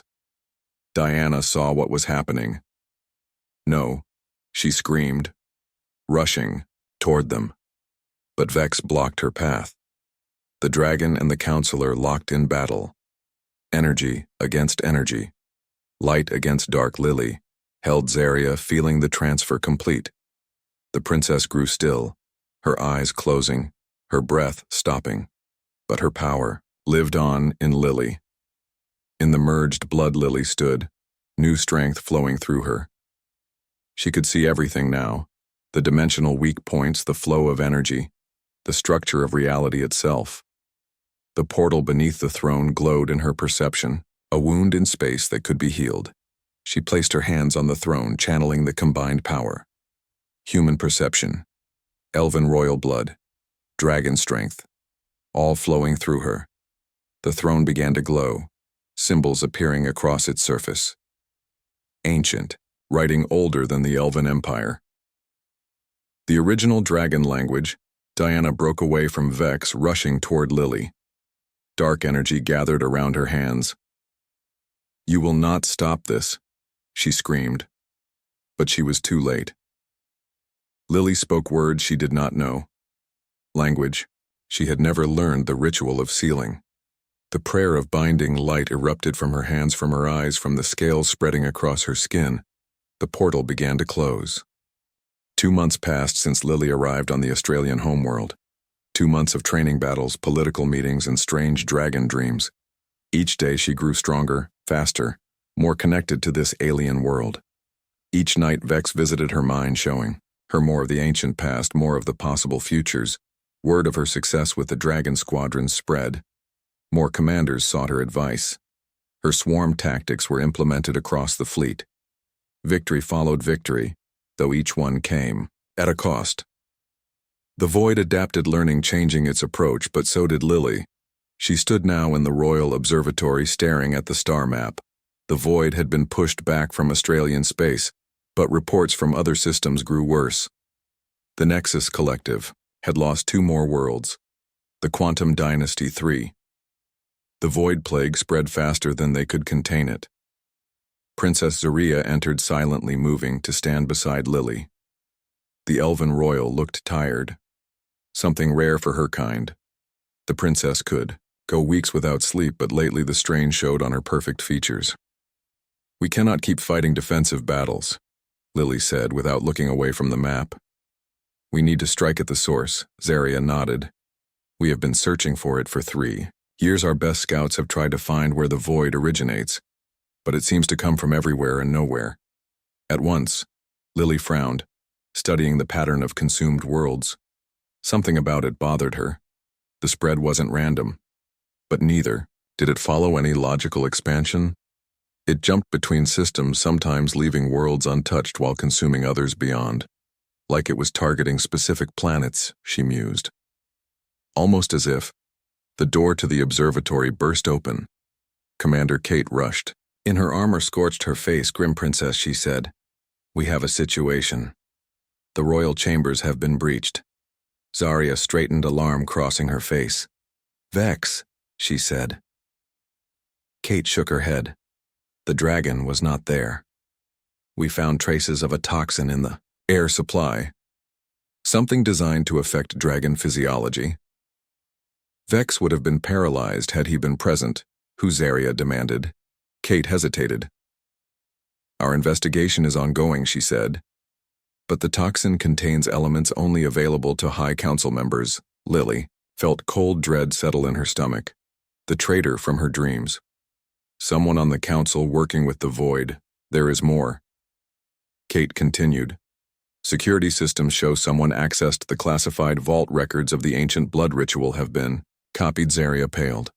Diana saw what was happening. "No," she screamed, rushing toward them. But Vex blocked her path. The dragon and the counselor locked in battle. Energy against energy. Light against dark. Lily held Zarya, feeling the transfer complete. The princess grew still, her eyes closing, her breath stopping. But her power lived on in Lily. In the merged blood, Lily stood, new strength flowing through her. She could see everything now, the dimensional weak points, the flow of energy, the structure of reality itself. The portal beneath the throne glowed in her perception, a wound in space that could be healed. She placed her hands on the throne, channeling the combined power. Human perception, elven royal blood, dragon strength, all flowing through her. The throne began to glow, symbols appearing across its surface. Ancient, writing older than the Elven Empire. The original dragon language. Diana broke away from Vex, rushing toward Lily. Dark energy gathered around her hands. "You will not stop this," she screamed. But she was too late. Lily spoke words she did not know. Language. She had never learned the ritual of sealing. The prayer of binding. Light erupted from her hands, from her eyes, from the scales spreading across her skin. The portal began to close. 2 months passed since Lily arrived on the Australian homeworld. 2 months of training battles, political meetings, and strange dragon dreams. Each day she grew stronger, faster, more connected to this alien world. Each night Vex visited her mind, showing her more of the ancient past, more of the possible futures. Word of her success with the dragon squadrons spread. More commanders sought her advice. Her swarm tactics were implemented across the fleet. Victory followed victory, though each one came at a cost. The Void adapted, learning, changing its approach, but so did Lily. She stood now in the Royal Observatory staring at the star map. The Void had been pushed back from Australian space, but reports from other systems grew worse. The Nexus Collective had lost 2 more worlds. The Quantum Dynasty 3. The Void Plague spread faster than they could contain it. Princess Zaria entered silently, moving to stand beside Lily. The Elven Royal looked tired. Something rare for her kind. The princess could go weeks without sleep, but lately the strain showed on her perfect features. "We cannot keep fighting defensive battles," Lily said without looking away from the map. "We need to strike at the source." Zaria nodded. "We have been searching for it for 3 years. Our best scouts have tried to find where the Void originates, but it seems to come from everywhere and nowhere." At once, Lily frowned, studying the pattern of consumed worlds. Something about it bothered her. The spread wasn't random, but neither did it follow any logical expansion. It jumped between systems, sometimes leaving worlds untouched while consuming others beyond. Like it was targeting specific planets, she mused. Almost as if the door to the observatory burst open. Commander Kate rushed. In her armor scorched her face, "Grim Princess," she said. "We have a situation. The royal chambers have been breached." Zaria straightened, alarm crossing her face. "Vex," she said. Kate shook her head. The dragon was not there. "We found traces of a toxin in the air supply. Something designed to affect dragon physiology." Vex would have been paralyzed had he been present, who Zaria demanded. Kate hesitated. "Our investigation is ongoing," she said. "But the toxin contains elements only available to High Council members." Lily felt cold dread settle in her stomach. The traitor from her dreams. Someone on the council working with the Void. There is more. Kate continued. "Security systems show someone accessed the classified vault records of the ancient blood ritual have been copied." Zaria paled.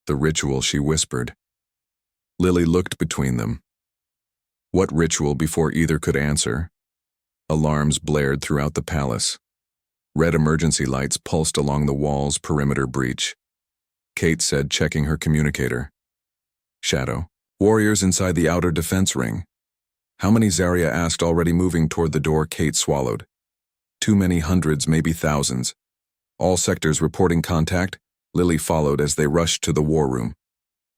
"The ritual," she whispered. Lily looked between them. What ritual? Before either could answer, alarms blared throughout the palace. Red emergency lights pulsed along the wall's perimeter breach. Kate said, checking her communicator. "Shadow. Warriors inside the outer defense ring." "How many?" Zaria asked, already moving toward the door. Kate swallowed. "Too many, hundreds, maybe thousands. All sectors reporting contact." Lily followed as they rushed to the war room.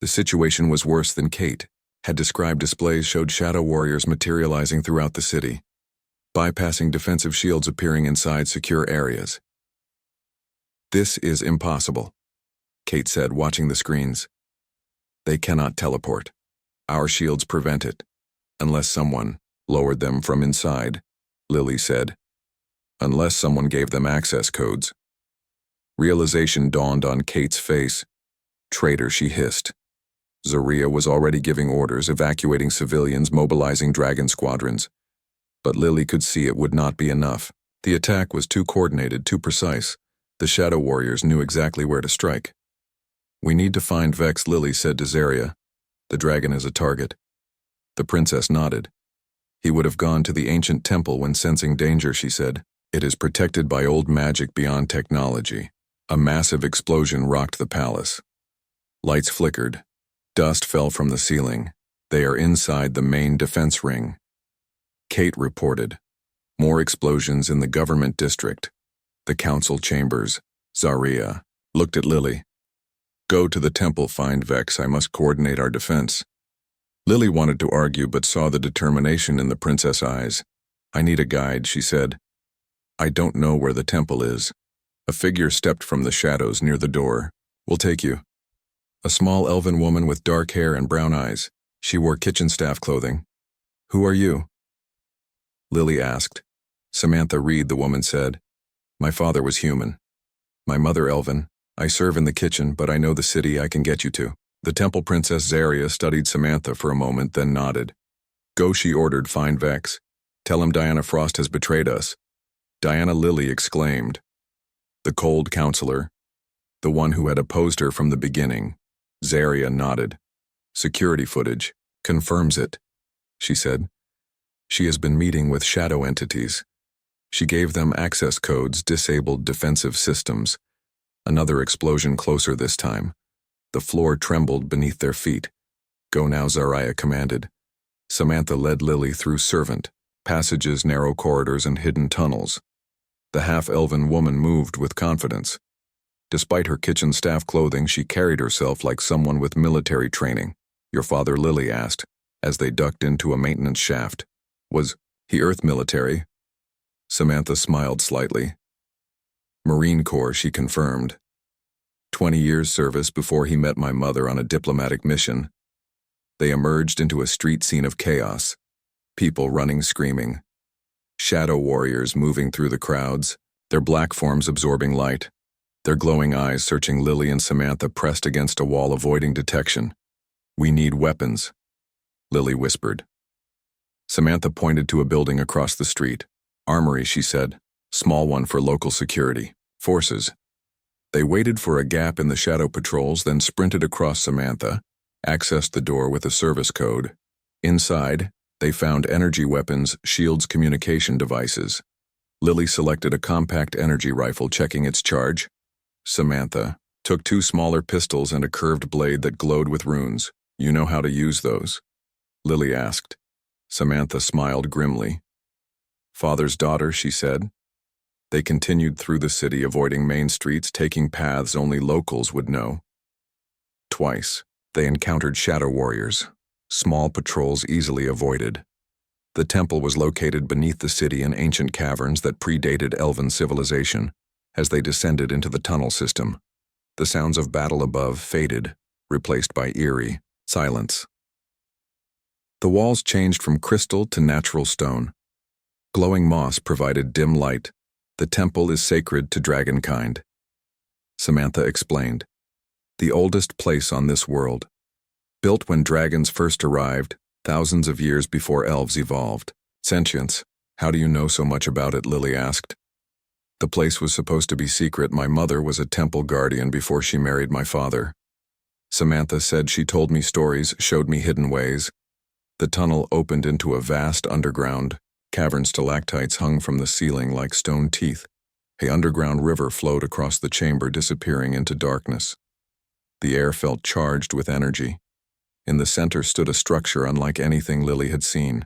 The situation was worse than Kate had described. Displays showed shadow warriors materializing throughout the city, bypassing defensive shields, appearing inside secure areas. "This is impossible," Kate said, watching the screens. "They cannot teleport. Our shields prevent it, unless someone lowered them from inside," Lily said. "Unless someone gave them access codes." Realization dawned on Kate's face. "Traitor," she hissed. Zaria was already giving orders, evacuating civilians, mobilizing dragon squadrons. But Lily could see it would not be enough. The attack was too coordinated, too precise. The shadow warriors knew exactly where to strike. "We need to find Vex," Lily said to Zaria. "The dragon is a target." The princess nodded. "He would have gone to the ancient temple when sensing danger," she said. "It is protected by old magic beyond technology." A massive explosion rocked the palace. Lights flickered. Dust fell from the ceiling. "They are inside the main defense ring," Kate reported. "More explosions in the government district. The council chambers." Zaria looked at Lily. "Go to the temple, find Vex. I must coordinate our defense." Lily wanted to argue but saw the determination in the princess' eyes. "I need a guide," she said. "I don't know where the temple is." A figure stepped from the shadows near the door. "We'll take you." A small elven woman with dark hair and brown eyes. She wore kitchen staff clothing. "Who are you?" Lily asked. "Samantha Reed," the woman said. "My father was human. My mother elven. I serve in the kitchen, but I know the city I can get you to." The temple princess Zaria studied Samantha for a moment, then nodded. "Go," she ordered, "find Vex. Tell him Diana Frost has betrayed us." Diana, Lily exclaimed. "The cold counselor." The one who had opposed her from the beginning. Zarya nodded. Security footage. Confirms it, she said. She has been meeting with shadow entities. She gave them access codes, disabled defensive systems. Another explosion closer this time. The floor trembled beneath their feet. Go now, Zarya commanded. Samantha led Lily through servant, passages, narrow corridors, and hidden tunnels. The half-elven woman moved with confidence. Despite her kitchen staff clothing, she carried herself like someone with military training. Your father, Lily asked, as they ducked into a maintenance shaft. Was he Earth military? Samantha smiled slightly. Marine Corps, she confirmed. 20 years service before he met my mother on a diplomatic mission. They emerged into a street scene of chaos. People running, screaming. Shadow warriors moving through the crowds, their black forms absorbing light. Their glowing eyes searching Lily and Samantha pressed against a wall avoiding detection. We need weapons, Lily whispered. Samantha pointed to a building across the street. Armory, she said. Small one for local security. Forces. They waited for a gap in the shadow patrols, then sprinted across Samantha, accessed the door with a service code. Inside, they found energy weapons, shields, communication devices. Lily selected a compact energy rifle, checking its charge. Samantha took 2 smaller pistols and a curved blade that glowed with runes. You know how to use those? Lily asked. Samantha smiled grimly. Father's daughter, she said. They continued through the city, avoiding main streets, taking paths only locals would know. Twice, they encountered shadow warriors, small patrols easily avoided. The temple was located beneath the city in ancient caverns that predated elven civilization. As they descended into the tunnel system, the sounds of battle above faded, replaced by eerie silence. The walls changed from crystal to natural stone. Glowing moss provided dim light. The temple is sacred to dragonkind. Samantha explained. The oldest place on this world. Built when dragons first arrived, thousands of years before elves evolved. Sentience. How do you know so much about it? Lily asked. The place was supposed to be secret. My mother was a temple guardian before she married my father. Samantha said she told me stories, showed me hidden ways. The tunnel opened into a vast underground. Cavern stalactites hung from the ceiling like stone teeth. An underground river flowed across the chamber, disappearing into darkness. The air felt charged with energy. In the center stood a structure unlike anything Lily had seen.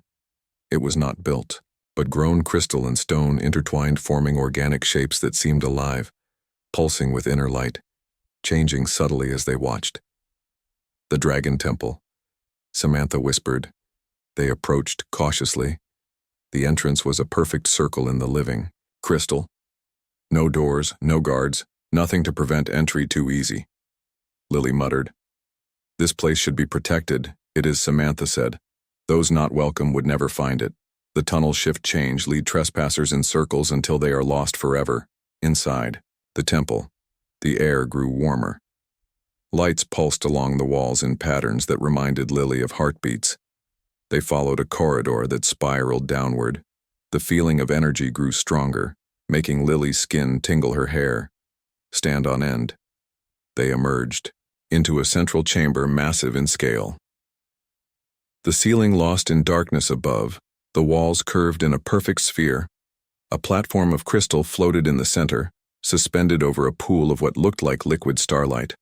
It was not built, but grown crystal and stone intertwined, forming organic shapes that seemed alive, pulsing with inner light, changing subtly as they watched. The Dragon Temple, Samantha whispered. They approached cautiously. The entrance was a perfect circle in the living crystal. No doors, no guards, nothing to prevent entry too easy. Lily muttered. This place should be protected, it is, Samantha said. Those not welcome would never find it. The tunnel shift change lead trespassers in circles until they are lost forever. Inside, the temple, the air grew warmer. Lights pulsed along the walls in patterns that reminded Lily of heartbeats. They followed a corridor that spiraled downward. The feeling of energy grew stronger, making Lily's skin tingle, her hair stand on end. They emerged into a central chamber, massive in scale. The ceiling lost in darkness above, the walls curved in a perfect sphere. A platform of crystal floated in the center, suspended over a pool of what looked like liquid starlight.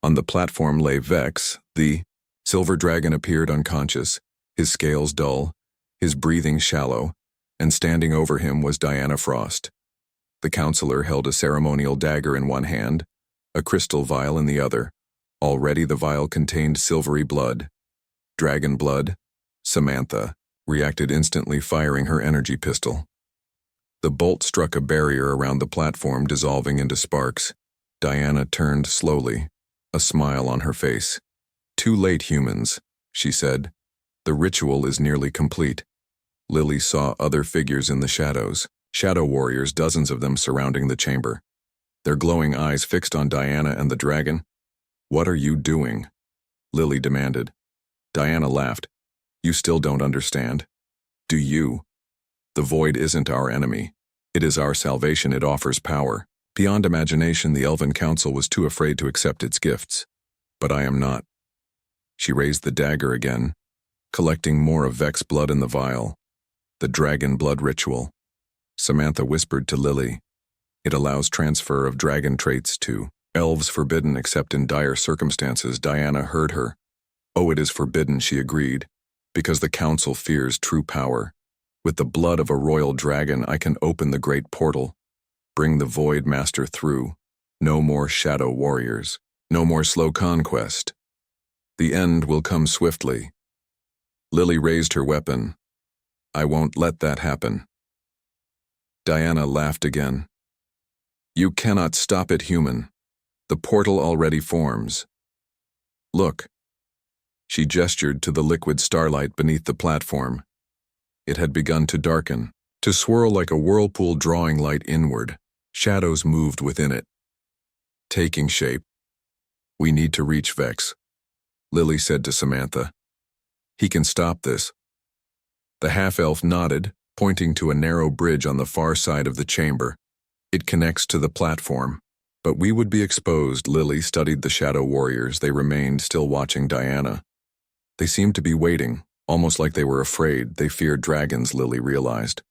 On the platform lay Vex, the silver dragon appeared unconscious, his scales dull, his breathing shallow, and standing over him was Diana Frost. The counselor held a ceremonial dagger in one hand, a crystal vial in the other. Already the vial contained silvery blood. Dragon blood, Samantha reacted instantly, firing her energy pistol. The bolt struck a barrier around the platform, dissolving into sparks. Diana turned slowly, a smile on her face. Too late, humans, she said. The ritual is nearly complete. Lily saw other figures in the shadows, shadow warriors, dozens of them surrounding the chamber. Their glowing eyes fixed on Diana and the dragon. What are you doing? Lily demanded. Diana laughed. You still don't understand. Do you? The void isn't our enemy. It is our salvation. It offers power. Beyond imagination, the Elven Council was too afraid to accept its gifts. But I am not. She raised the dagger again, collecting more of Vex's blood in the vial. The dragon blood ritual. Samantha whispered to Lily. It allows transfer of dragon traits to elves, forbidden except in dire circumstances. Diana heard her. Oh, it is forbidden, she agreed, because the council fears true power. With the blood of a royal dragon, I can open the great portal, bring the Void Master through. No more shadow warriors, no more slow conquest. The end will come swiftly. Lily raised her weapon. I won't let that happen. Diana laughed again. You cannot stop it, human. The portal already forms. Look. She gestured to the liquid starlight beneath the platform. It had begun to darken, to swirl like a whirlpool, drawing light inward. Shadows moved within it, taking shape. We need to reach Vex, Lily said to Samantha. He can stop this. The half-elf nodded, pointing to a narrow bridge on the far side of the chamber. It connects to the platform. But we would be exposed. Lily studied the shadow warriors. They remained, still watching Diana. They seemed to be waiting, almost like they were afraid. They feared dragons, Lily realized.